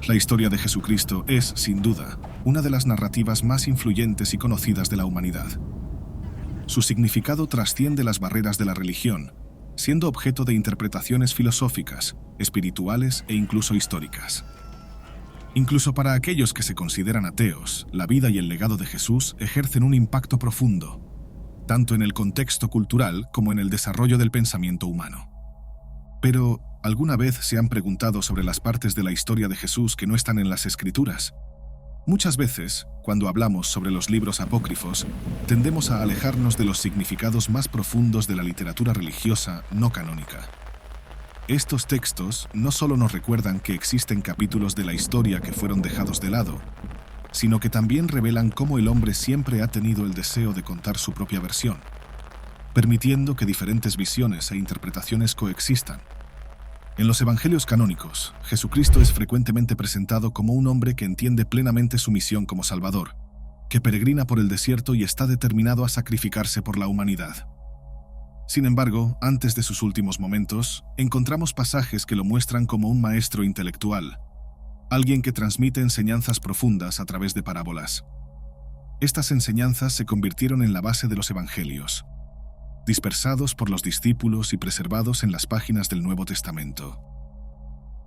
La historia de Jesucristo es, sin duda, una de las narrativas más influyentes y conocidas de la humanidad. Su significado trasciende las barreras de la religión, siendo objeto de interpretaciones filosóficas, espirituales e incluso históricas. Incluso para aquellos que se consideran ateos, la vida y el legado de Jesús ejercen un impacto profundo, tanto en el contexto cultural como en el desarrollo del pensamiento humano. Pero, ¿alguna vez se han preguntado sobre las partes de la historia de Jesús que no están en las Escrituras? Muchas veces, cuando hablamos sobre los libros apócrifos, tendemos a alejarnos de los significados más profundos de la literatura religiosa no canónica. Estos textos no solo nos recuerdan que existen capítulos de la historia que fueron dejados de lado, sino que también revelan cómo el hombre siempre ha tenido el deseo de contar su propia versión, permitiendo que diferentes visiones e interpretaciones coexistan. En los evangelios canónicos, Jesucristo es frecuentemente presentado como un hombre que entiende plenamente su misión como Salvador, que peregrina por el desierto y está determinado a sacrificarse por la humanidad. Sin embargo, antes de sus últimos momentos, encontramos pasajes que lo muestran como un maestro intelectual, alguien que transmite enseñanzas profundas a través de parábolas. Estas enseñanzas se convirtieron en la base de los evangelios, dispersados por los discípulos y preservados en las páginas del Nuevo Testamento.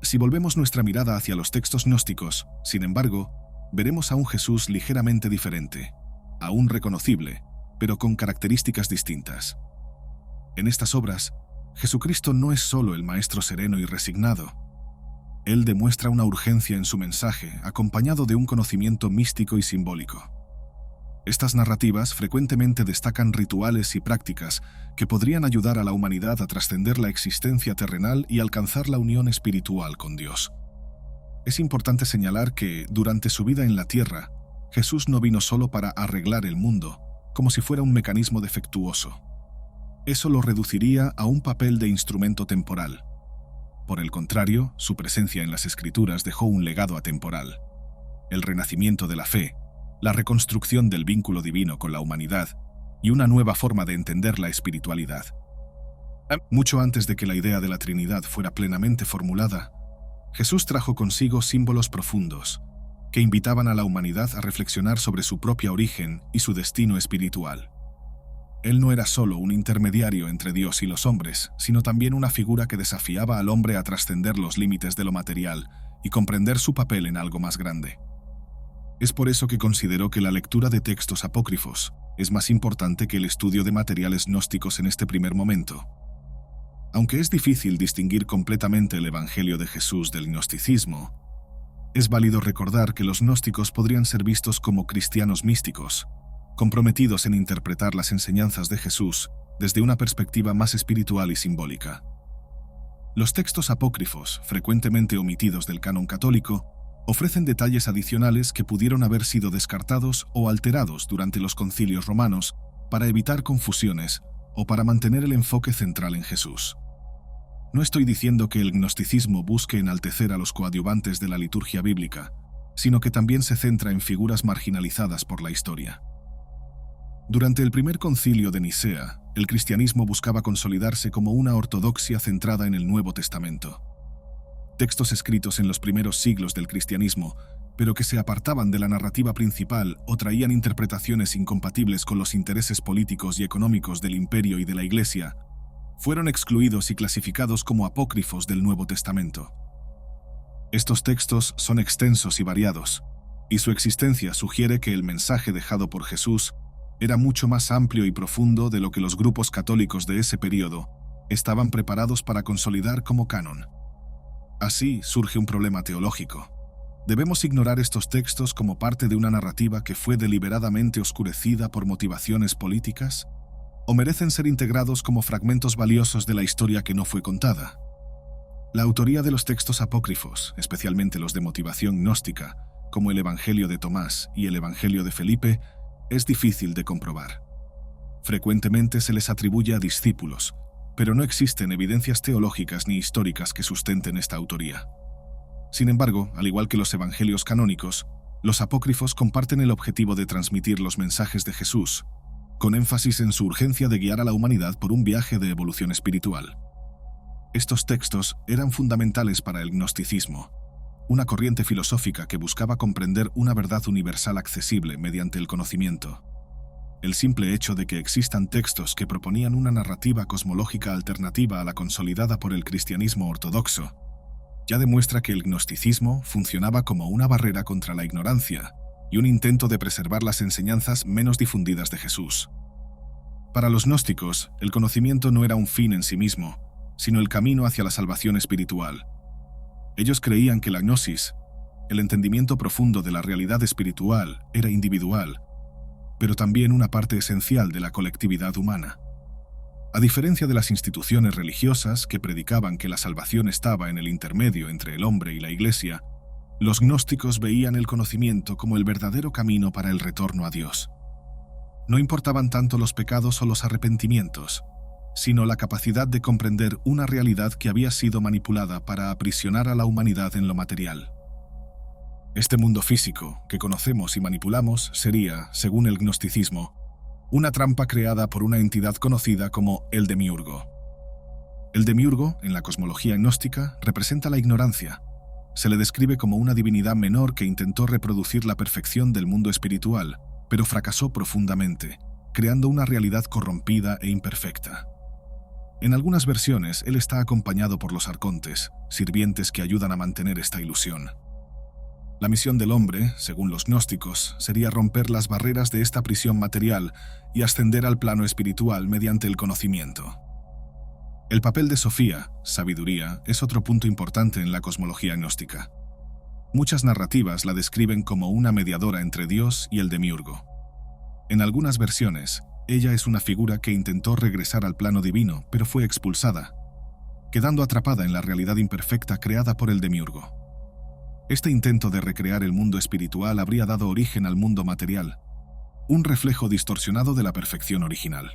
Si volvemos nuestra mirada hacia los textos gnósticos, sin embargo, veremos a un Jesús ligeramente diferente, aún reconocible, pero con características distintas. En estas obras, Jesucristo no es solo el maestro sereno y resignado. Él demuestra una urgencia en su mensaje, acompañado de un conocimiento místico y simbólico. Estas narrativas frecuentemente destacan rituales y prácticas que podrían ayudar a la humanidad a trascender la existencia terrenal y alcanzar la unión espiritual con Dios. Es importante señalar que, durante su vida en la tierra, Jesús no vino solo para arreglar el mundo, como si fuera un mecanismo defectuoso. Eso lo reduciría a un papel de instrumento temporal. Por el contrario, su presencia en las Escrituras dejó un legado atemporal: el renacimiento de la fe, la reconstrucción del vínculo divino con la humanidad y una nueva forma de entender la espiritualidad. Mucho antes de que la idea de la Trinidad fuera plenamente formulada, Jesús trajo consigo símbolos profundos que invitaban a la humanidad a reflexionar sobre su propio origen y su destino espiritual. Él no era solo un intermediario entre Dios y los hombres, sino también una figura que desafiaba al hombre a trascender los límites de lo material y comprender su papel en algo más grande. Es por eso que consideró que la lectura de textos apócrifos es más importante que el estudio de materiales gnósticos en este primer momento. Aunque es difícil distinguir completamente el Evangelio de Jesús del gnosticismo, es válido recordar que los gnósticos podrían ser vistos como cristianos místicos, comprometidos en interpretar las enseñanzas de Jesús desde una perspectiva más espiritual y simbólica. Los textos apócrifos, frecuentemente omitidos del canon católico, ofrecen detalles adicionales que pudieron haber sido descartados o alterados durante los concilios romanos para evitar confusiones o para mantener el enfoque central en Jesús. No estoy diciendo que el gnosticismo busque enaltecer a los coadyuvantes de la liturgia bíblica, sino que también se centra en figuras marginalizadas por la historia. Durante el primer concilio de Nicea, el cristianismo buscaba consolidarse como una ortodoxia centrada en el Nuevo Testamento. Textos escritos en los primeros siglos del cristianismo, pero que se apartaban de la narrativa principal o traían interpretaciones incompatibles con los intereses políticos y económicos del imperio y de la Iglesia, fueron excluidos y clasificados como apócrifos del Nuevo Testamento. Estos textos son extensos y variados, y su existencia sugiere que el mensaje dejado por Jesús era mucho más amplio y profundo de lo que los grupos católicos de ese período estaban preparados para consolidar como canon. Así surge un problema teológico. ¿Debemos ignorar estos textos como parte de una narrativa que fue deliberadamente oscurecida por motivaciones políticas? ¿O merecen ser integrados como fragmentos valiosos de la historia que no fue contada? La autoría de los textos apócrifos, especialmente los de motivación gnóstica, como el Evangelio de Tomás y el Evangelio de Felipe, es difícil de comprobar. Frecuentemente se les atribuye a discípulos, pero no existen evidencias teológicas ni históricas que sustenten esta autoría. Sin embargo, al igual que los evangelios canónicos, los apócrifos comparten el objetivo de transmitir los mensajes de Jesús, con énfasis en su urgencia de guiar a la humanidad por un viaje de evolución espiritual. Estos textos eran fundamentales para el gnosticismo, una corriente filosófica que buscaba comprender una verdad universal accesible mediante el conocimiento. El simple hecho de que existan textos que proponían una narrativa cosmológica alternativa a la consolidada por el cristianismo ortodoxo ya demuestra que el gnosticismo funcionaba como una barrera contra la ignorancia y un intento de preservar las enseñanzas menos difundidas de Jesús. Para los gnósticos, el conocimiento no era un fin en sí mismo, sino el camino hacia la salvación espiritual. Ellos creían que la gnosis, el entendimiento profundo de la realidad espiritual, era individual, pero también una parte esencial de la colectividad humana. A diferencia de las instituciones religiosas que predicaban que la salvación estaba en el intermedio entre el hombre y la Iglesia, los gnósticos veían el conocimiento como el verdadero camino para el retorno a Dios. No importaban tanto los pecados o los arrepentimientos, sino la capacidad de comprender una realidad que había sido manipulada para aprisionar a la humanidad en lo material. Este mundo físico que conocemos y manipulamos sería, según el gnosticismo, una trampa creada por una entidad conocida como el demiurgo. El demiurgo, en la cosmología gnóstica, representa la ignorancia. Se le describe como una divinidad menor que intentó reproducir la perfección del mundo espiritual, pero fracasó profundamente, creando una realidad corrompida e imperfecta. En algunas versiones, él está acompañado por los arcontes, sirvientes que ayudan a mantener esta ilusión. La misión del hombre, según los gnósticos, sería romper las barreras de esta prisión material y ascender al plano espiritual mediante el conocimiento. El papel de Sofía, sabiduría, es otro punto importante en la cosmología gnóstica. Muchas narrativas la describen como una mediadora entre Dios y el demiurgo. En algunas versiones, ella es una figura que intentó regresar al plano divino, pero fue expulsada, quedando atrapada en la realidad imperfecta creada por el demiurgo. Este intento de recrear el mundo espiritual habría dado origen al mundo material, un reflejo distorsionado de la perfección original.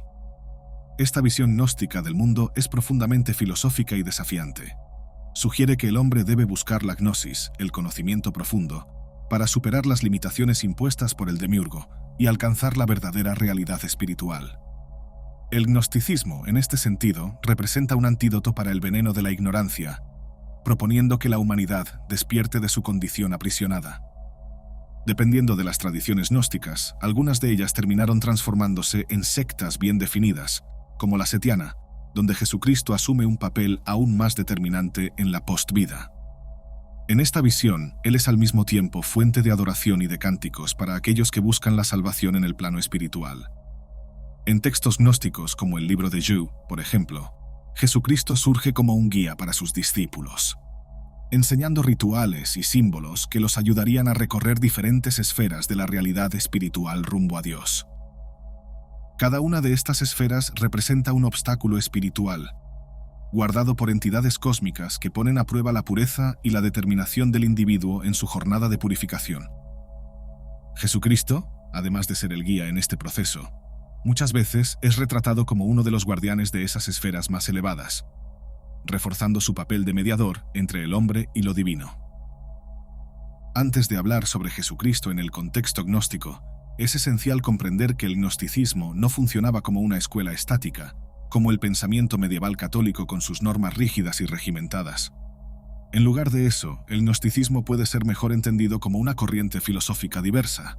Esta visión gnóstica del mundo es profundamente filosófica y desafiante. Sugiere que el hombre debe buscar la gnosis, el conocimiento profundo, para superar las limitaciones impuestas por el demiurgo y alcanzar la verdadera realidad espiritual. El gnosticismo, en este sentido, representa un antídoto para el veneno de la ignorancia, proponiendo que la humanidad despierte de su condición aprisionada. Dependiendo de las tradiciones gnósticas, algunas de ellas terminaron transformándose en sectas bien definidas, como la setiana, donde Jesucristo asume un papel aún más determinante en la postvida. En esta visión, Él es al mismo tiempo fuente de adoración y de cánticos para aquellos que buscan la salvación en el plano espiritual. En textos gnósticos como el libro de Jude, por ejemplo, Jesucristo surge como un guía para sus discípulos, enseñando rituales y símbolos que los ayudarían a recorrer diferentes esferas de la realidad espiritual rumbo a Dios. Cada una de estas esferas representa un obstáculo espiritual, guardado por entidades cósmicas que ponen a prueba la pureza y la determinación del individuo en su jornada de purificación. Jesucristo, además de ser el guía en este proceso, muchas veces es retratado como uno de los guardianes de esas esferas más elevadas, reforzando su papel de mediador entre el hombre y lo divino. Antes de hablar sobre Jesucristo en el contexto gnóstico, es esencial comprender que el gnosticismo no funcionaba como una escuela estática, como el pensamiento medieval católico con sus normas rígidas y regimentadas. En lugar de eso, el gnosticismo puede ser mejor entendido como una corriente filosófica diversa,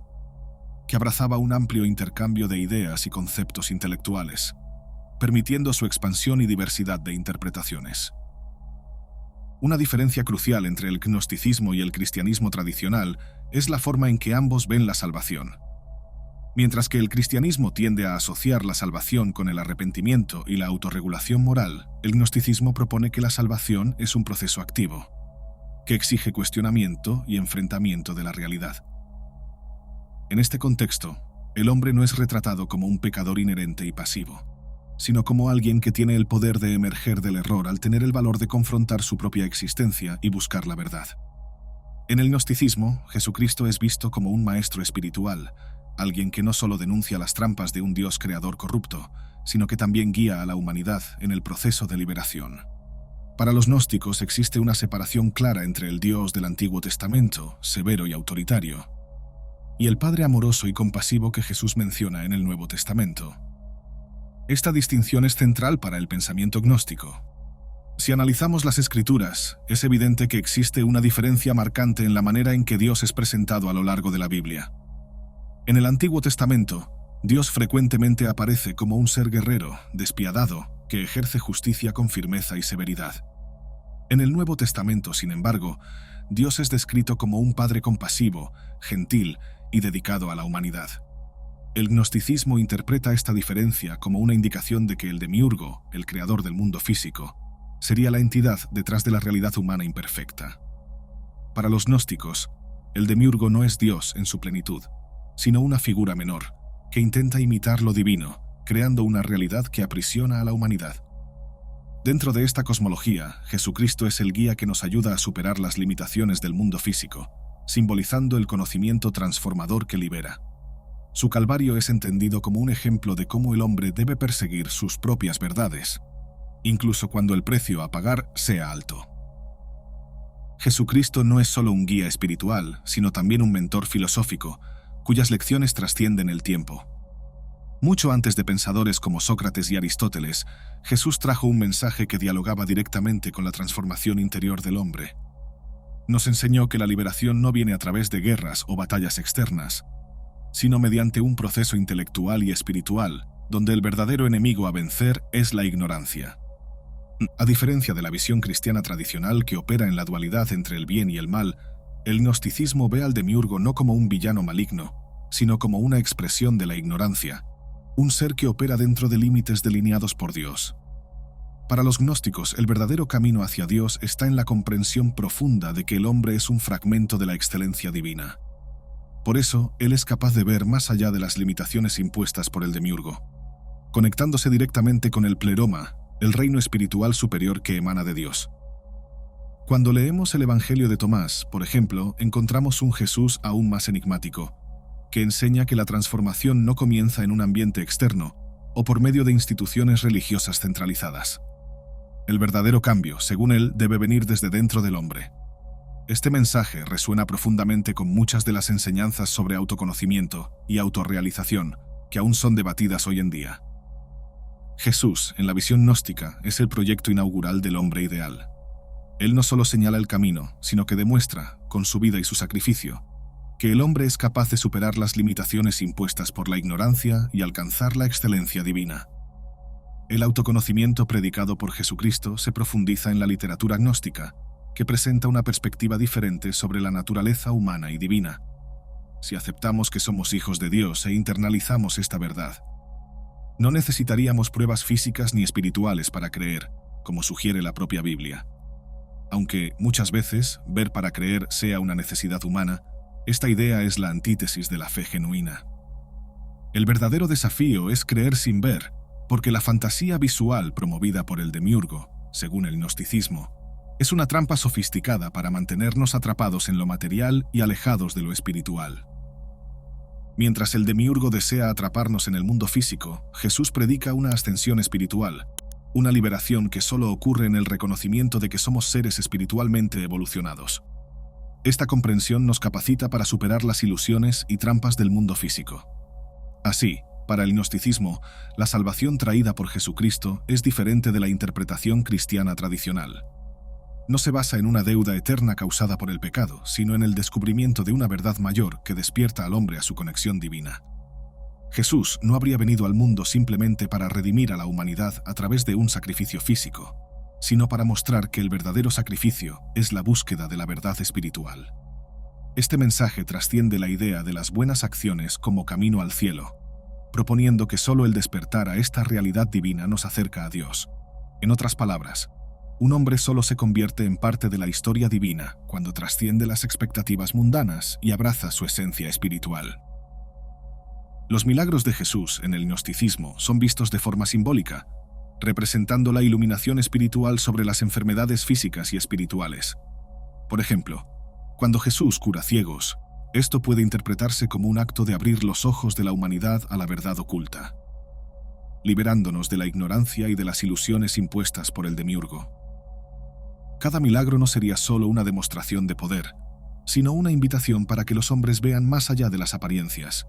que abrazaba un amplio intercambio de ideas y conceptos intelectuales, permitiendo su expansión y diversidad de interpretaciones. Una diferencia crucial entre el gnosticismo y el cristianismo tradicional es la forma en que ambos ven la salvación. Mientras que el cristianismo tiende a asociar la salvación con el arrepentimiento y la autorregulación moral, el gnosticismo propone que la salvación es un proceso activo, que exige cuestionamiento y enfrentamiento de la realidad. En este contexto, el hombre no es retratado como un pecador inherente y pasivo, sino como alguien que tiene el poder de emerger del error al tener el valor de confrontar su propia existencia y buscar la verdad. En el gnosticismo, Jesucristo es visto como un maestro espiritual, alguien que no solo denuncia las trampas de un Dios creador corrupto, sino que también guía a la humanidad en el proceso de liberación. Para los gnósticos existe una separación clara entre el Dios del Antiguo Testamento, severo y autoritario, y el Padre amoroso y compasivo que Jesús menciona en el Nuevo Testamento. Esta distinción es central para el pensamiento gnóstico. Si analizamos las Escrituras, es evidente que existe una diferencia marcante en la manera en que Dios es presentado a lo largo de la Biblia. En el Antiguo Testamento, Dios frecuentemente aparece como un ser guerrero, despiadado, que ejerce justicia con firmeza y severidad. En el Nuevo Testamento, sin embargo, Dios es descrito como un Padre compasivo, gentil y dedicado a la humanidad. El gnosticismo interpreta esta diferencia como una indicación de que el demiurgo, el creador del mundo físico, sería la entidad detrás de la realidad humana imperfecta. Para los gnósticos, el demiurgo no es Dios en su plenitud, sino una figura menor, que intenta imitar lo divino, creando una realidad que aprisiona a la humanidad. Dentro de esta cosmología, Jesucristo es el guía que nos ayuda a superar las limitaciones del mundo físico, simbolizando el conocimiento transformador que libera. Su calvario es entendido como un ejemplo de cómo el hombre debe perseguir sus propias verdades, incluso cuando el precio a pagar sea alto. Jesucristo no es solo un guía espiritual, sino también un mentor filosófico, cuyas lecciones trascienden el tiempo. Mucho antes de pensadores como Sócrates y Aristóteles, Jesús trajo un mensaje que dialogaba directamente con la transformación interior del hombre. Nos enseñó que la liberación no viene a través de guerras o batallas externas, sino mediante un proceso intelectual y espiritual, donde el verdadero enemigo a vencer es la ignorancia. A diferencia de la visión cristiana tradicional que opera en la dualidad entre el bien y el mal, el gnosticismo ve al demiurgo no como un villano maligno, sino como una expresión de la ignorancia, un ser que opera dentro de límites delineados por Dios. Para los gnósticos, el verdadero camino hacia Dios está en la comprensión profunda de que el hombre es un fragmento de la excelencia divina. Por eso, él es capaz de ver más allá de las limitaciones impuestas por el demiurgo, conectándose directamente con el pleroma, el reino espiritual superior que emana de Dios. Cuando leemos el Evangelio de Tomás, por ejemplo, encontramos un Jesús aún más enigmático, que enseña que la transformación no comienza en un ambiente externo o por medio de instituciones religiosas centralizadas. El verdadero cambio, según él, debe venir desde dentro del hombre. Este mensaje resuena profundamente con muchas de las enseñanzas sobre autoconocimiento y autorrealización que aún son debatidas hoy en día. Jesús, en la visión gnóstica, es el proyecto inaugural del hombre ideal. Él no solo señala el camino, sino que demuestra, con su vida y su sacrificio, que el hombre es capaz de superar las limitaciones impuestas por la ignorancia y alcanzar la excelencia divina. El autoconocimiento predicado por Jesucristo se profundiza en la literatura gnóstica, que presenta una perspectiva diferente sobre la naturaleza humana y divina. Si aceptamos que somos hijos de Dios e internalizamos esta verdad, no necesitaríamos pruebas físicas ni espirituales para creer, como sugiere la propia Biblia. Aunque, muchas veces, ver para creer sea una necesidad humana, esta idea es la antítesis de la fe genuina. El verdadero desafío es creer sin ver, porque la fantasía visual promovida por el demiurgo, según el gnosticismo, es una trampa sofisticada para mantenernos atrapados en lo material y alejados de lo espiritual. Mientras el demiurgo desea atraparnos en el mundo físico, Jesús predica una ascensión espiritual, una liberación que solo ocurre en el reconocimiento de que somos seres espiritualmente evolucionados. Esta comprensión nos capacita para superar las ilusiones y trampas del mundo físico. Así, para el gnosticismo, la salvación traída por Jesucristo es diferente de la interpretación cristiana tradicional. No se basa en una deuda eterna causada por el pecado, sino en el descubrimiento de una verdad mayor que despierta al hombre a su conexión divina. Jesús no habría venido al mundo simplemente para redimir a la humanidad a través de un sacrificio físico, sino para mostrar que el verdadero sacrificio es la búsqueda de la verdad espiritual. Este mensaje trasciende la idea de las buenas acciones como camino al cielo, proponiendo que solo el despertar a esta realidad divina nos acerca a Dios. En otras palabras, un hombre solo se convierte en parte de la historia divina cuando trasciende las expectativas mundanas y abraza su esencia espiritual. Los milagros de Jesús en el gnosticismo son vistos de forma simbólica, representando la iluminación espiritual sobre las enfermedades físicas y espirituales. Por ejemplo, cuando Jesús cura ciegos, esto puede interpretarse como un acto de abrir los ojos de la humanidad a la verdad oculta, liberándonos de la ignorancia y de las ilusiones impuestas por el demiurgo. Cada milagro no sería solo una demostración de poder, sino una invitación para que los hombres vean más allá de las apariencias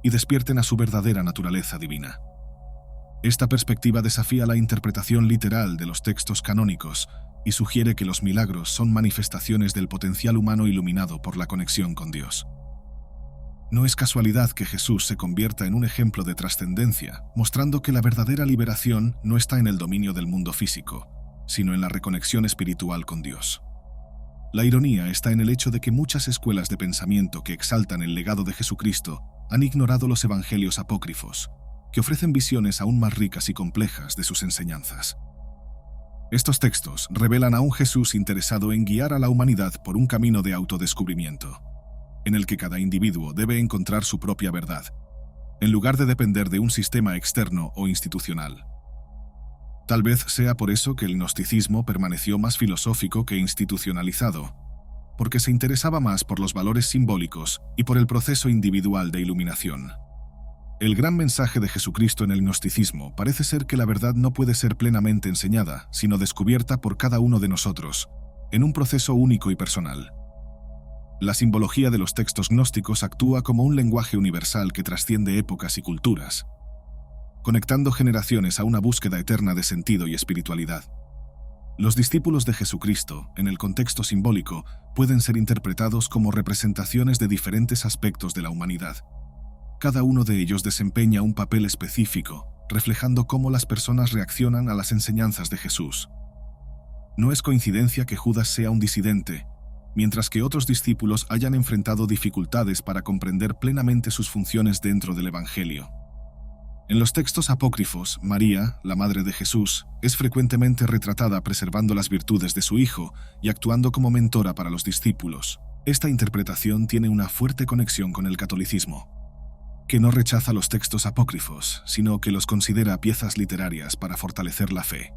y despierten a su verdadera naturaleza divina. Esta perspectiva desafía la interpretación literal de los textos canónicos y sugiere que los milagros son manifestaciones del potencial humano iluminado por la conexión con Dios. No es casualidad que Jesús se convierta en un ejemplo de trascendencia, mostrando que la verdadera liberación no está en el dominio del mundo físico, sino en la reconexión espiritual con Dios. La ironía está en el hecho de que muchas escuelas de pensamiento que exaltan el legado de Jesucristo han ignorado los evangelios apócrifos, que ofrecen visiones aún más ricas y complejas de sus enseñanzas. Estos textos revelan a un Jesús interesado en guiar a la humanidad por un camino de autodescubrimiento, en el que cada individuo debe encontrar su propia verdad, en lugar de depender de un sistema externo o institucional. Tal vez sea por eso que el gnosticismo permaneció más filosófico que institucionalizado, porque se interesaba más por los valores simbólicos y por el proceso individual de iluminación. El gran mensaje de Jesucristo en el gnosticismo parece ser que la verdad no puede ser plenamente enseñada, sino descubierta por cada uno de nosotros, en un proceso único y personal. La simbología de los textos gnósticos actúa como un lenguaje universal que trasciende épocas y culturas, conectando generaciones a una búsqueda eterna de sentido y espiritualidad. Los discípulos de Jesucristo, en el contexto simbólico, pueden ser interpretados como representaciones de diferentes aspectos de la humanidad. Cada uno de ellos desempeña un papel específico, reflejando cómo las personas reaccionan a las enseñanzas de Jesús. No es coincidencia que Judas sea un disidente, mientras que otros discípulos hayan enfrentado dificultades para comprender plenamente sus funciones dentro del Evangelio. En los textos apócrifos, María, la madre de Jesús, es frecuentemente retratada preservando las virtudes de su hijo y actuando como mentora para los discípulos. Esta interpretación tiene una fuerte conexión con el catolicismo, que no rechaza los textos apócrifos, sino que los considera piezas literarias para fortalecer la fe,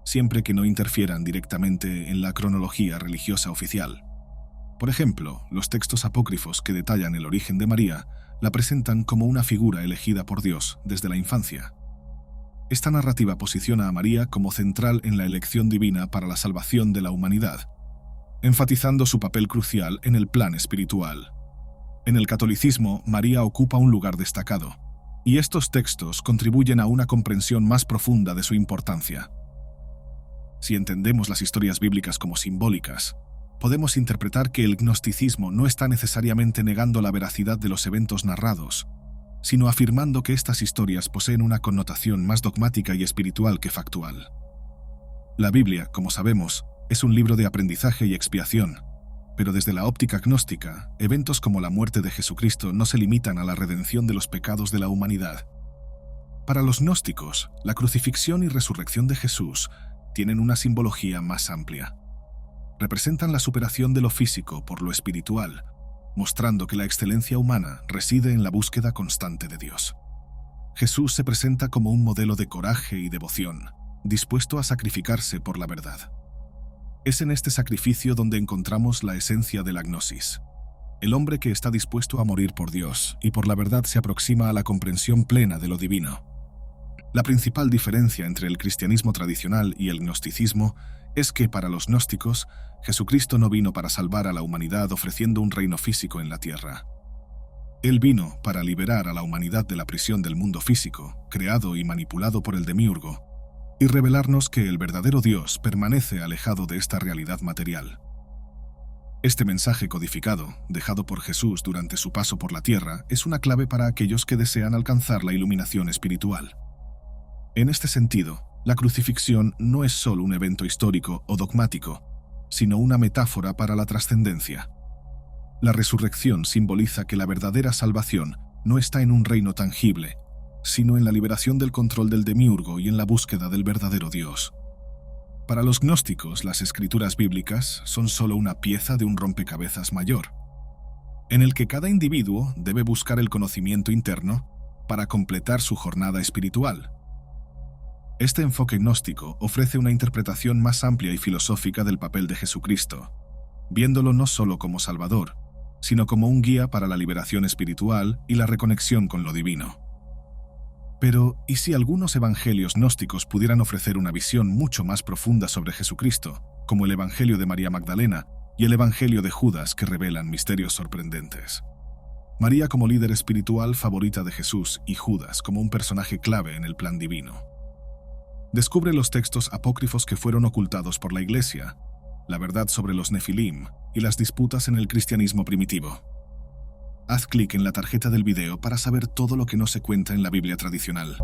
siempre que no interfieran directamente en la cronología religiosa oficial. Por ejemplo, los textos apócrifos que detallan el origen de María la presentan como una figura elegida por Dios desde la infancia. Esta narrativa posiciona a María como central en la elección divina para la salvación de la humanidad, enfatizando su papel crucial en el plan espiritual. En el catolicismo, María ocupa un lugar destacado, y estos textos contribuyen a una comprensión más profunda de su importancia. Si entendemos las historias bíblicas como simbólicas, podemos interpretar que el gnosticismo no está necesariamente negando la veracidad de los eventos narrados, sino afirmando que estas historias poseen una connotación más dogmática y espiritual que factual. La Biblia, como sabemos, es un libro de aprendizaje y expiación, pero desde la óptica gnóstica, eventos como la muerte de Jesucristo no se limitan a la redención de los pecados de la humanidad. Para los gnósticos, la crucifixión y resurrección de Jesús tienen una simbología más amplia. Representan la superación de lo físico por lo espiritual, mostrando que la excelencia humana reside en la búsqueda constante de Dios. Jesús se presenta como un modelo de coraje y devoción, dispuesto a sacrificarse por la verdad. Es en este sacrificio donde encontramos la esencia de la gnosis. El hombre que está dispuesto a morir por Dios y por la verdad se aproxima a la comprensión plena de lo divino. La principal diferencia entre el cristianismo tradicional y el gnosticismo es que para los gnósticos, Jesucristo no vino para salvar a la humanidad ofreciendo un reino físico en la tierra. Él vino para liberar a la humanidad de la prisión del mundo físico, creado y manipulado por el demiurgo, y revelarnos que el verdadero Dios permanece alejado de esta realidad material. Este mensaje codificado, dejado por Jesús durante su paso por la tierra, es una clave para aquellos que desean alcanzar la iluminación espiritual. En este sentido, la crucifixión no es solo un evento histórico o dogmático, sino una metáfora para la trascendencia. La resurrección simboliza que la verdadera salvación no está en un reino tangible, sino en la liberación del control del demiurgo y en la búsqueda del verdadero Dios. Para los gnósticos, las escrituras bíblicas son solo una pieza de un rompecabezas mayor, en el que cada individuo debe buscar el conocimiento interno para completar su jornada espiritual. Este enfoque gnóstico ofrece una interpretación más amplia y filosófica del papel de Jesucristo, viéndolo no solo como Salvador, sino como un guía para la liberación espiritual y la reconexión con lo divino. Pero, ¿y si algunos evangelios gnósticos pudieran ofrecer una visión mucho más profunda sobre Jesucristo, como el Evangelio de María Magdalena y el Evangelio de Judas, que revelan misterios sorprendentes? María como líder espiritual favorita de Jesús y Judas como un personaje clave en el plan divino. Descubre los textos apócrifos que fueron ocultados por la Iglesia, la verdad sobre los Nefilim y las disputas en el cristianismo primitivo. Haz clic en la tarjeta del video para saber todo lo que no se cuenta en la Biblia tradicional.